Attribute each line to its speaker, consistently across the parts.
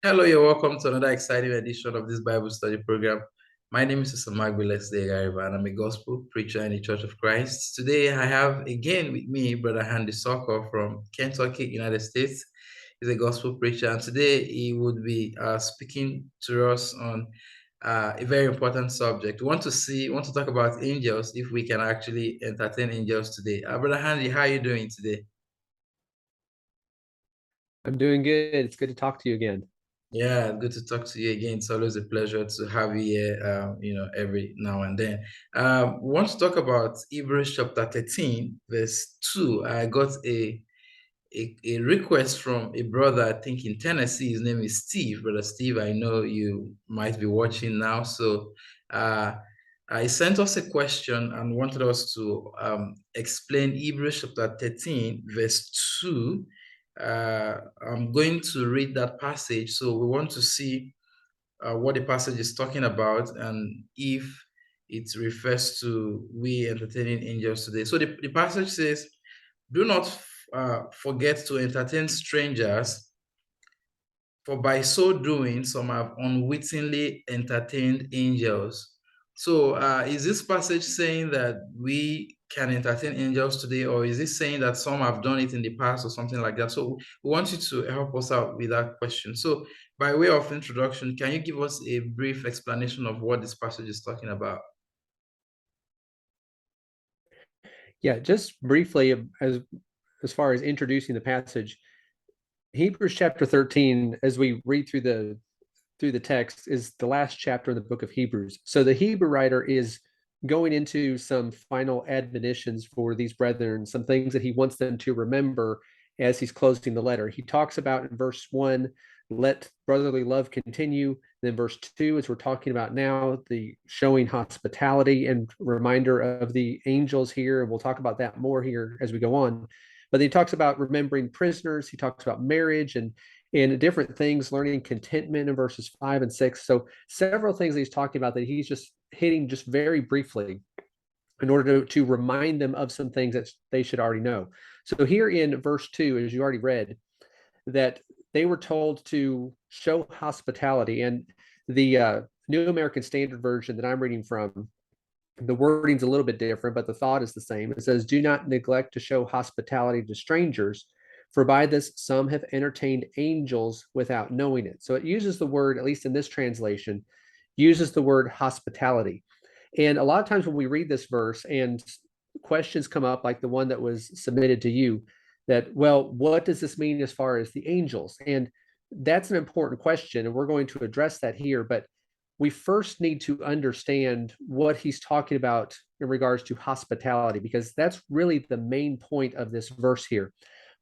Speaker 1: Hello, you're welcome to another exciting edition of this Bible study program. My name is Sister Magbiles Degariba, and I'm a gospel preacher in the Church of Christ. Today, I have again with me Brother Handy Soko from Kentucky, United States. He's a gospel preacher, and today he would be speaking to us on a very important subject. We want to talk about angels, if we can actually entertain angels today. Brother Handy, how are you doing today?
Speaker 2: I'm doing good. It's good to talk to you again.
Speaker 1: Yeah, good to talk to you again. It's always a pleasure to have you here, every now and then. We want to talk about Hebrews chapter 13, verse 2. I got a request from a brother, I think in Tennessee. His name is Steve. Brother Steve, I know you might be watching now. So uh, I sent us a question and wanted us to explain Hebrews chapter 13, verse 2. I'm going to read that passage. So we want to see what the passage is talking about and if it refers to we entertaining angels today. So the passage says, do not forget to entertain strangers, for by so doing, some have unwittingly entertained angels. So, is this passage saying that we can entertain angels today, or is it saying that some have done it in the past or something like that? So, we want you to help us out with that question. So, by way of introduction, can you give us a brief explanation of what this passage is talking about?
Speaker 2: Yeah, just briefly, as far as introducing the passage, Hebrews chapter 13, as we read through the text, is the last chapter in the book of Hebrews. So the Hebrew writer is going into some final admonitions for these brethren, some things that he wants them to remember as he's closing the letter. He talks about in verse 1, let brotherly love continue. Then verse 2, as we're talking about now, the showing hospitality and reminder of the angels here. And we'll talk about that more here as we go on. But he talks about remembering prisoners. He talks about marriage and different things, learning contentment in verses 5 and 6. So several things that he's talking about that he's just hitting just very briefly in order to remind them of some things that they should already know. So here in verse 2, as you already read, that they were told to show hospitality. And the New American Standard Version that I'm reading from, the wording's a little bit different, but the thought is the same. It says, do not neglect to show hospitality to strangers, for by this some have entertained angels without knowing it. So it uses the word, at least in this translation, uses the word hospitality. And a lot of times when we read this verse and questions come up, like the one that was submitted to you, that, well, what does this mean as far as the angels? And that's an important question, and we're going to address that here. But we first need to understand what he's talking about in regards to hospitality, because that's really the main point of this verse here.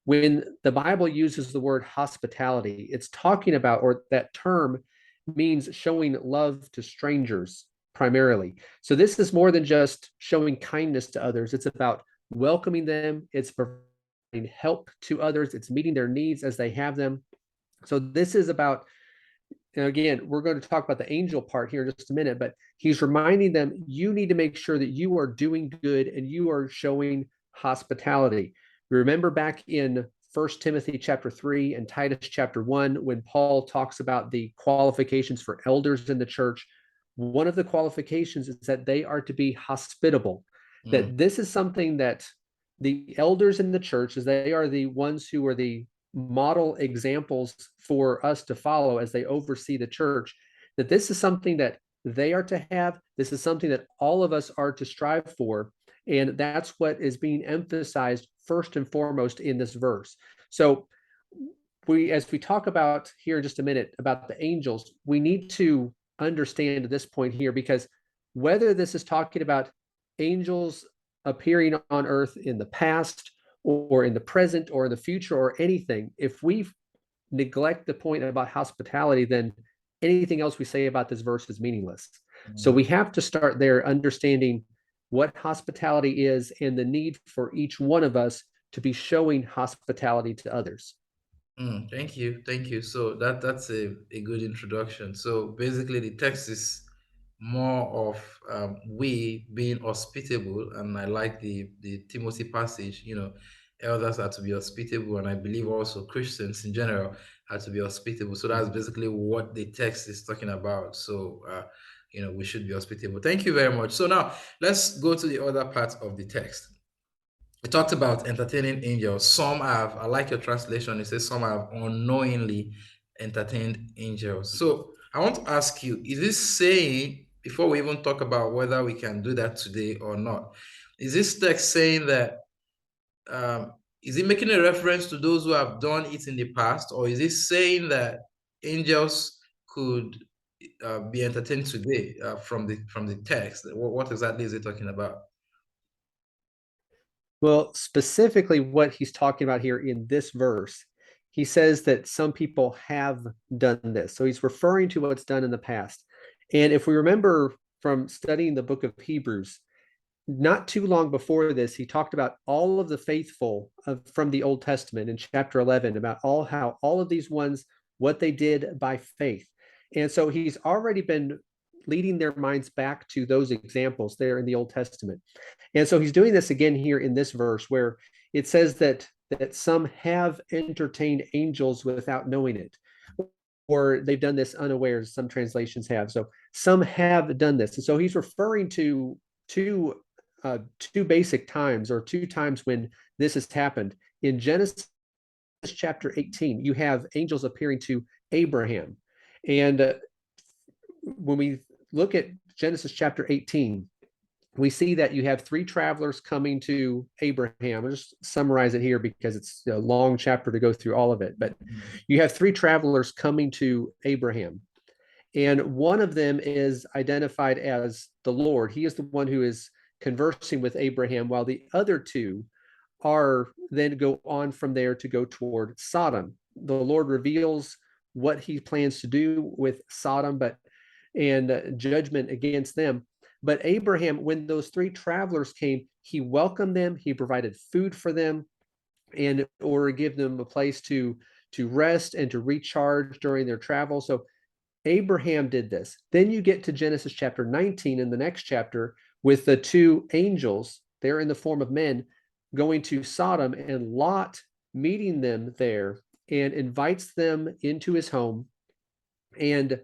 Speaker 2: When the Bible uses the word hospitality, it's talking about, or that term means showing love to strangers primarily. So this is more than just showing kindness to others. It's about welcoming them, it's providing help to others, it's meeting their needs as they have them. So this is about, and again, we're going to talk about the angel part here in just a minute, but he's reminding them, you need to make sure that you are doing good and you are showing hospitality. Remember back in First Timothy chapter 3 and Titus chapter 1, when Paul talks about the qualifications for elders in the church, one of the qualifications is that they are to be hospitable.
Speaker 1: Mm,
Speaker 2: That this is something that the elders in the church, as they are the ones who are the model examples for us to follow as they oversee the church, that this is something that they are to have. This is something that all of us are to strive for. And that's what is being emphasized first and foremost in this verse. So as we talk about here in just a minute about the angels, we need to understand at this point here, because whether this is talking about angels appearing on earth in the past or in the present or in the future or anything, if we neglect the point about hospitality, then anything else we say about this verse is meaningless. So
Speaker 1: mm.
Speaker 2: we have to start there understanding what hospitality is and the need for each one of us to be showing hospitality to others.
Speaker 1: Thank you, thank you. So that's a good introduction. So basically, the text is more of we being hospitable, and I like the Timothy passage. elders are to be hospitable, and I believe also Christians in general are to be hospitable. So that's basically what the text is talking about. So, we should be hospitable. Thank you very much. So now let's go to the other part of the text. It talked about entertaining angels. Some have, I like your translation, it says some have unknowingly entertained angels. So I want to ask you, is this saying, before we even talk about whether we can do that today or not, is this text saying that, is it making a reference to those who have done it in the past, or is it saying that angels could be entertained today from the text? What exactly is it talking about?
Speaker 2: Well, specifically, what he's talking about here in this verse, he says that some people have done this. So he's referring to what's done in the past. And if we remember from studying the book of Hebrews, not too long before this, he talked about all of the faithful from the Old Testament in chapter 11, about how all of these ones, what they did by faith. And so he's already been leading their minds back to those examples there in the Old Testament. And so he's doing this again here in this verse where it says that some have entertained angels without knowing it, or they've done this unawares, some translations have. So some have done this. And so he's referring to two basic times, or two times when this has happened. In Genesis chapter 18, you have angels appearing to Abraham. And when we look at Genesis chapter 18, we see that you have three travelers coming to Abraham. I'll just summarize it here because it's a long chapter to go through all of it. But you have three travelers coming to Abraham. And one of them is identified as the Lord. He is the one who is conversing with Abraham, while the other two are then go on from there to go toward Sodom. The Lord reveals what he plans to do with Sodom, and judgment against them. But Abraham, when those three travelers came, he welcomed them, he provided food for them, and or give them a place to rest and to recharge during their travel. So Abraham did this. Then you get to Genesis chapter 19 in the next chapter with the two angels, they're in the form of men, going to Sodom, and Lot meeting them there and invites them into his home. And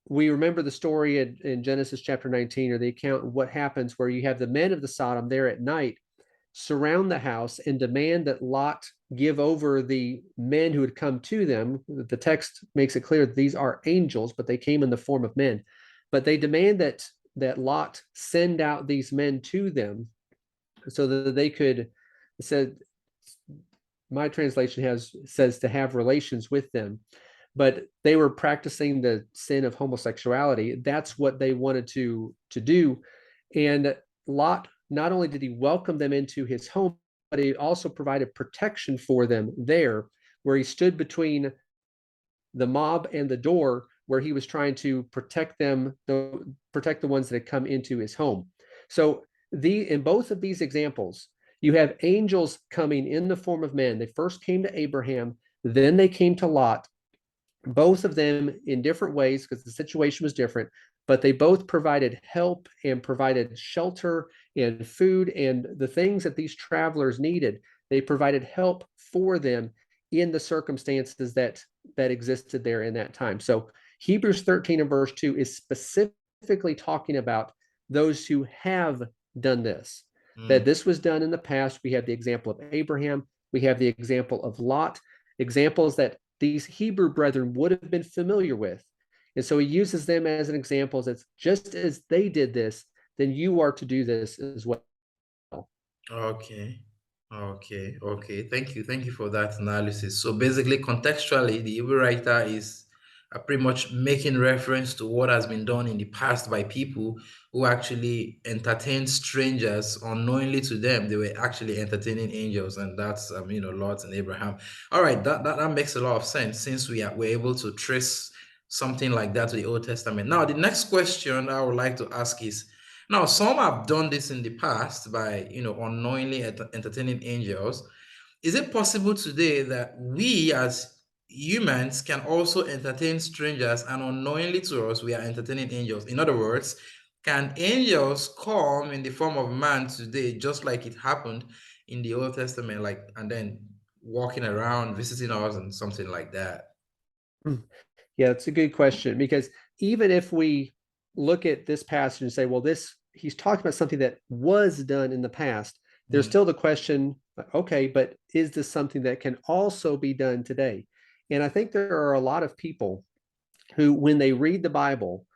Speaker 2: we remember the story in Genesis chapter 19, or the account of what happens, where you have the men of the Sodom there at night surround the house and demand that Lot give over the men who had come to them. The text makes it clear that these are angels, but they came in the form of men. But they demand that Lot send out these men to them so that they could, said, my translation says to have relations with them. But they were practicing the sin of homosexuality. That's what they wanted to do. And Lot, not only did he welcome them into his home, but he also provided protection for them there, where he stood between the mob and the door, where he was trying to protect them, protect the ones that had come into his home. So in both of these examples, you have angels coming in the form of men. They first came to Abraham, then they came to Lot, both of them in different ways because the situation was different, but they both provided help and provided shelter and food and the things that these travelers needed. They provided help for them in the circumstances that existed there in that time. So Hebrews 13 and verse 2 is specifically talking about those who have done this, that this was done in the past. We have the example of Abraham. We have the example of Lot, examples that these Hebrew brethren would have been familiar with. And so he uses them as an example that just as they did this, then you are to do this as well.
Speaker 1: Okay. Thank you for that analysis. So basically, contextually, the Hebrew writer is pretty much making reference to what has been done in the past by people who actually entertained strangers unknowingly to them. They were actually entertaining angels, and that's Lot and Abraham. All right, that makes a lot of sense since we're able to trace something like that to the Old Testament. Now, the next question I would like to ask is, now, some have done this in the past by, unknowingly entertaining angels. Is it possible today that we as humans can also entertain strangers, and unknowingly to us, we are entertaining angels? In other words, can angels come in the form of man today, just like it happened in the Old Testament, like, and then walking around, visiting us and something like that?
Speaker 2: Yeah, it's a good question, because even if we look at this passage and say, well, this he's talking about something that was done in the past, there's
Speaker 1: Mm,
Speaker 2: still the question, okay, but is this something that can also be done today? And I think there are a lot of people who, when they read the Bible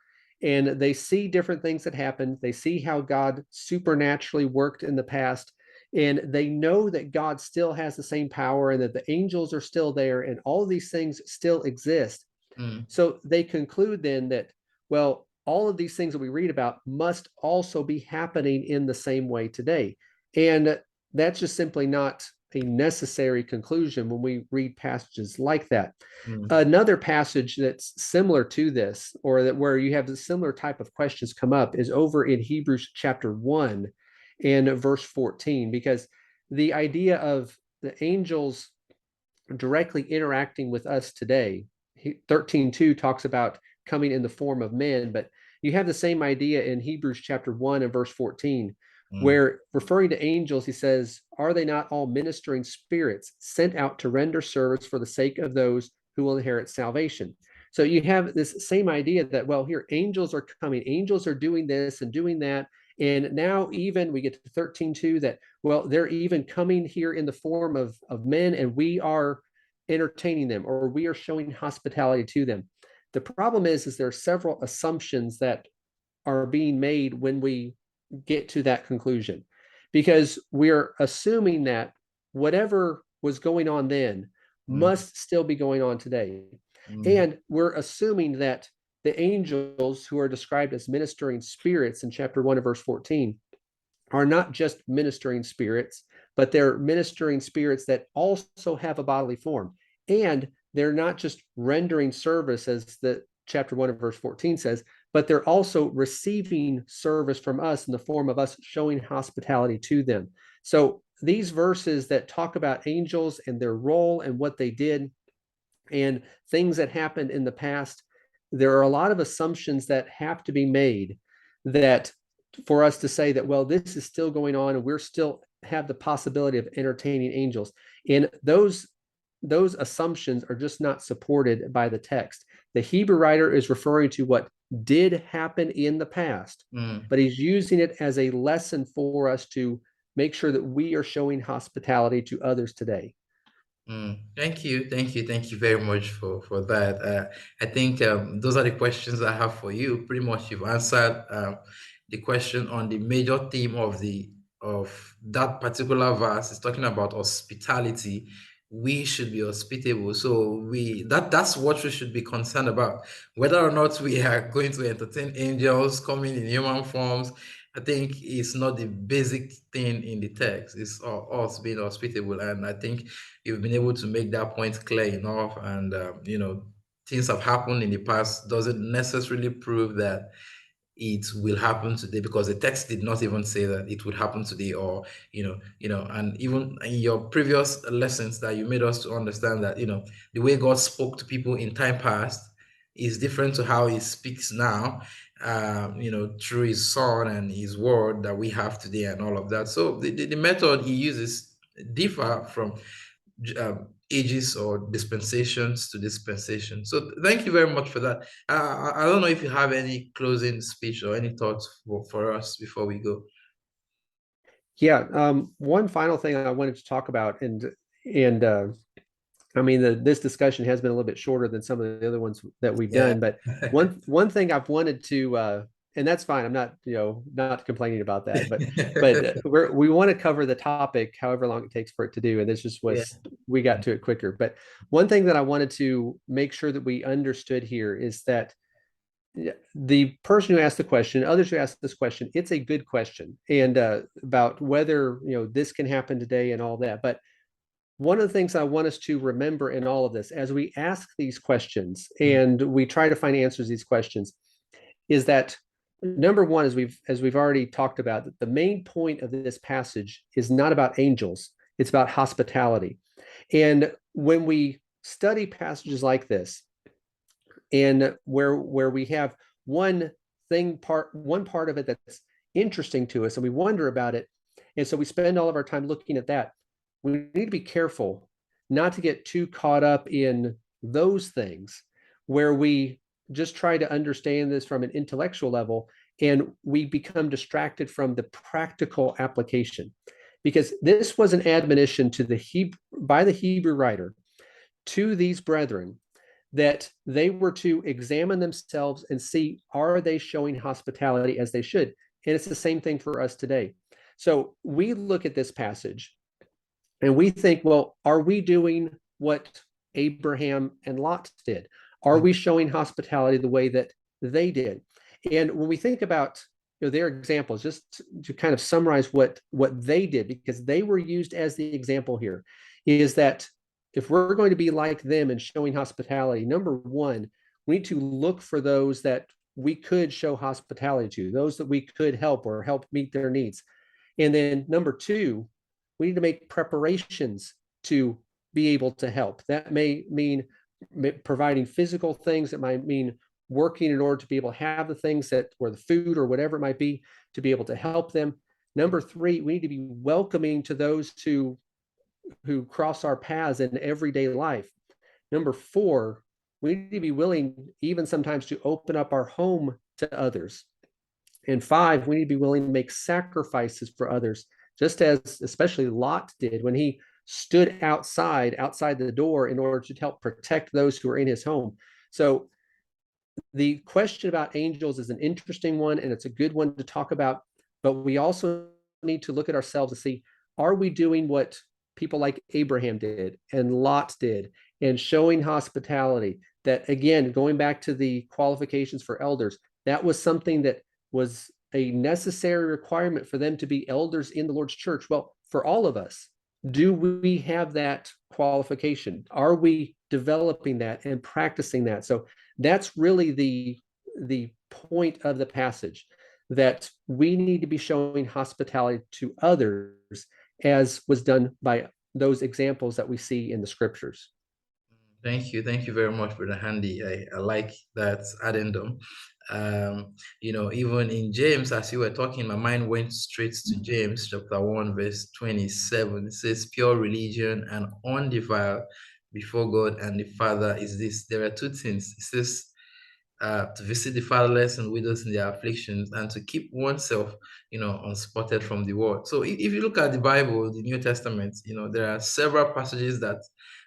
Speaker 2: and they see different things that happened, they see how God supernaturally worked in the past, and they know that God still has the same power and that the angels are still there and all of these things still exist.
Speaker 1: mm,
Speaker 2: So they conclude then that, well, all of these things that we read about must also be happening in the same way today. And that's just simply not a necessary conclusion when we read passages like that.
Speaker 1: mm,
Speaker 2: Another passage that's similar to this, or that where you have the similar type of questions come up, is over in Hebrews chapter 1 and verse 14, because the idea of the angels directly interacting with us today. 13:2 talks about coming in the form of men, but you have the same idea in Hebrews chapter 1 and verse 14,
Speaker 1: mm,
Speaker 2: where referring to angels, he says, are they not all ministering spirits sent out to render service for the sake of those who will inherit salvation? So you have this same idea that, well, here, angels are coming, angels are doing this and doing that. And now even we get to 13:2 that, well, they're even coming here in the form of men, and we are entertaining them, or we are showing hospitality to them. The problem is there are several assumptions that are being made when we get to that conclusion, because we're assuming that whatever was going on then
Speaker 1: mm,
Speaker 2: must still be going on today.
Speaker 1: mm,
Speaker 2: And we're assuming that the angels who are described as ministering spirits in chapter 1 of verse 14 are not just ministering spirits, but they're ministering spirits that also have a bodily form. And they're not just rendering service, as the chapter 1 of verse 14 says, but they're also receiving service from us in the form of us showing hospitality to them. So these verses that talk about angels and their role and what they did and things that happened in the past, there are a lot of assumptions that have to be made, that for us to say that, well, this is still going on and we're still have the possibility of entertaining angels. And those assumptions are just not supported by the text. The Hebrew writer is referring to what did happen in the past,
Speaker 1: mm.
Speaker 2: but he's using it as a lesson for us to make sure that we are showing hospitality to others today.
Speaker 1: Mm, thank you very much for that. I think those are the questions I have for you. Pretty much, you've answered the question on the major theme of the of that particular verse. It's talking about hospitality. We should be hospitable. So that's what we should be concerned about. Whether or not we are going to entertain angels coming in human forms, I think it's not the basic thing in the text. It's us being hospitable, and I think you've been able to make that point clear enough. And things have happened in the past doesn't necessarily prove that it will happen today, because the text did not even say that it would happen today, or and even in your previous lessons that you made us to understand that the way God spoke to people in time past is different to how he speaks now, through his son and his word that we have today and all of that. So the method he uses differ from ages or dispensations to dispensation. So thank you very much for that. I don't know if you have any closing speech or any thoughts for us before we go.
Speaker 2: Yeah, one final thing I wanted to talk about, and I mean, this discussion has been a little bit shorter than some of the other ones that we've
Speaker 1: Yeah.
Speaker 2: done, but one thing I've wanted to, and that's fine. I'm not, not complaining about that, but we want to cover the topic however long it takes for it to do, and this just
Speaker 1: Yeah.
Speaker 2: was we got to it quicker. But one thing that I wanted to make sure that we understood here is that the person who asked the question, others who asked this question, it's a good question, and about whether this can happen today and all that. But one of the things I want us to remember in all of this, as we ask these questions
Speaker 1: Mm,
Speaker 2: and we try to find answers to these questions, is that number one, as we've already talked about, that the main point of this passage is not about angels; it's about hospitality. And when we study passages like this, and where we have one part of it that's interesting to us, and we wonder about it, And so we spend all of our time looking at that. We need to be careful not to get too caught up in those things where we just try to understand this from an intellectual level and we become distracted from the practical application. Because this was an admonition to by the Hebrew writer to these brethren that they were to examine themselves and see, are they showing hospitality as they should? And it's the same thing for us today. So we look at this passage and we think, well, are we doing what Abraham and Lot did? Are we showing hospitality the way that they did? And when we think about their examples, just to kind of summarize what they did, because they were used as the example here, is that if we're going to be like them and showing hospitality, number one, we need to look for those that we could show hospitality to, those that we could help or help meet their needs. And then number two, we need to make preparations to be able to help. That may mean providing physical things. It might mean working in order to be able to have the things that, or the food or whatever it might be, to be able to help them. Number three, we need to be welcoming to those who cross our paths in everyday life. Number four, we need to be willing, even sometimes, to open up our home to others. And five, we need to be willing to make sacrifices for others, just as especially Lot did when he stood outside the door in order to help protect those who are in his home. So the question about angels is an interesting one, and it's a good one to talk about, but we also need to look at ourselves and see, are we doing what people like Abraham did and Lot did, and showing hospitality? That, again, going back to the qualifications for elders, that was something that was a necessary requirement for them to be elders in the Lord's church. Well, for all of us, do we have that qualification? Are we developing that and practicing that? So that's really the point of the passage, that we need to be showing hospitality to others as was done by those examples that we see in the scriptures.
Speaker 1: Thank you very much, Brother Handy. I like that addendum. Even in James, as you were talking, my mind went straight to James chapter 1, verse 27. It says, pure religion and undefiled before God and the Father is this. There are two things. It says to visit the fatherless and widows in their afflictions, and to keep oneself, unspotted from the world. So if you look at the Bible, the New Testament, there are several passages that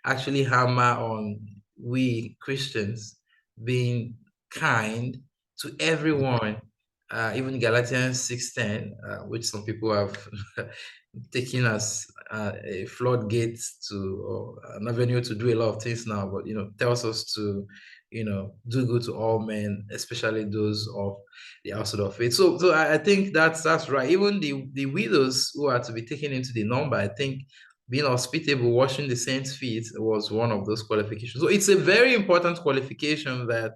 Speaker 1: actually hammer on we Christians being kind to everyone. Even Galatians 6:10, which some people have taken as a floodgate to, or an avenue to do a lot of things now, but tells us to do good to all men, especially those of the household of faith. So I think that's right. Even the widows who are to be taken into the number, I think being hospitable, washing the saints' feet was one of those qualifications. So it's a very important qualification that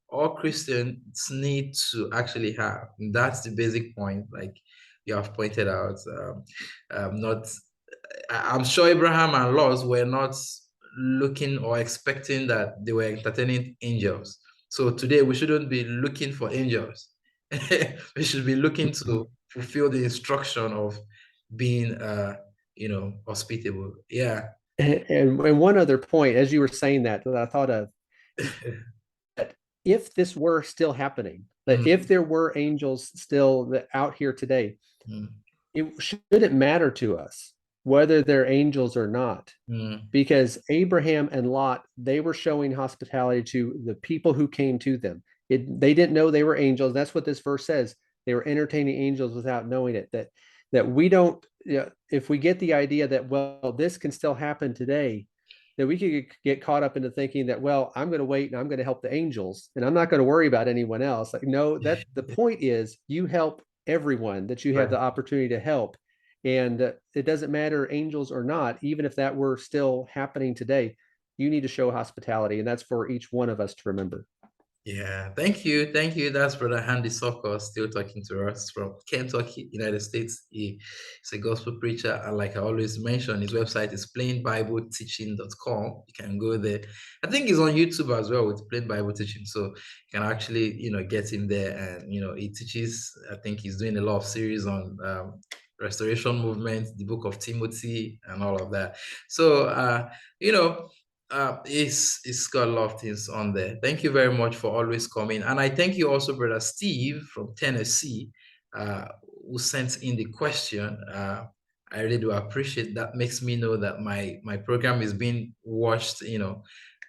Speaker 1: all Christians need to actually have. And that's the basic point, like you have pointed out. I'm sure Abraham and Lot were not looking or expecting that they were entertaining angels. So today we shouldn't be looking for angels. We should be looking to fulfill the instruction of being hospitable. Yeah.
Speaker 2: And one other point, as you were saying that I thought of, that if this were still happening, that if there were angels still out here today, it shouldn't matter to us whether they're angels or not, because Abraham and Lot, they were showing hospitality to the people who came to them. They didn't know they were angels. That's what this verse says. They were entertaining angels without knowing it. That we don't, if we get the idea that, well, this can still happen today, that we could get caught up into thinking that, well, I'm going to wait and I'm going to help the angels and I'm not going to worry about anyone else. Like, no, that the point is you help everyone that you have the opportunity to help. And it doesn't matter, angels or not, even if that were still happening today, you need to show hospitality. And that's for each one of us to remember.
Speaker 1: Yeah, thank you. That's Brother Handy Sokos still talking to us from Kentucky, United States. He's a gospel preacher, and like I always mention, his website is plainbibleteaching.com. You can go there. I think he's on YouTube as well with Plain Bible Teaching, so you can actually get him there. And he teaches. I think he's doing a lot of series on Restoration Movement, the Book of Timothy, and all of that. So, you know, it's got a lot of things on there. Thank you very much for always coming. And I thank you also, Brother Steve from Tennessee, who sent in the question. I really do appreciate that. Makes me know that my program is being watched,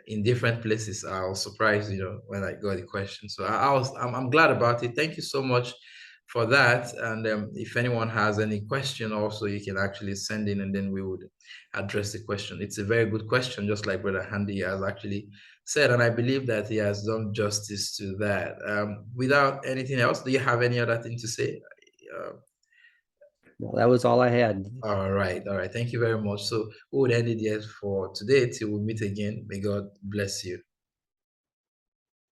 Speaker 1: in different places. I was surprised, when I got the question. So I'm glad about it. Thank you so much for that. And if anyone has any question also, you can actually send in and then we would address the question. It's a very good question, just like Brother Handy has actually said, and I believe that he has done justice to that. Without anything else, do you have any other thing to say?
Speaker 2: Well, that was all I had.
Speaker 1: All right, all right. Thank you very much. So we would end it here for today till we meet again. May God bless you.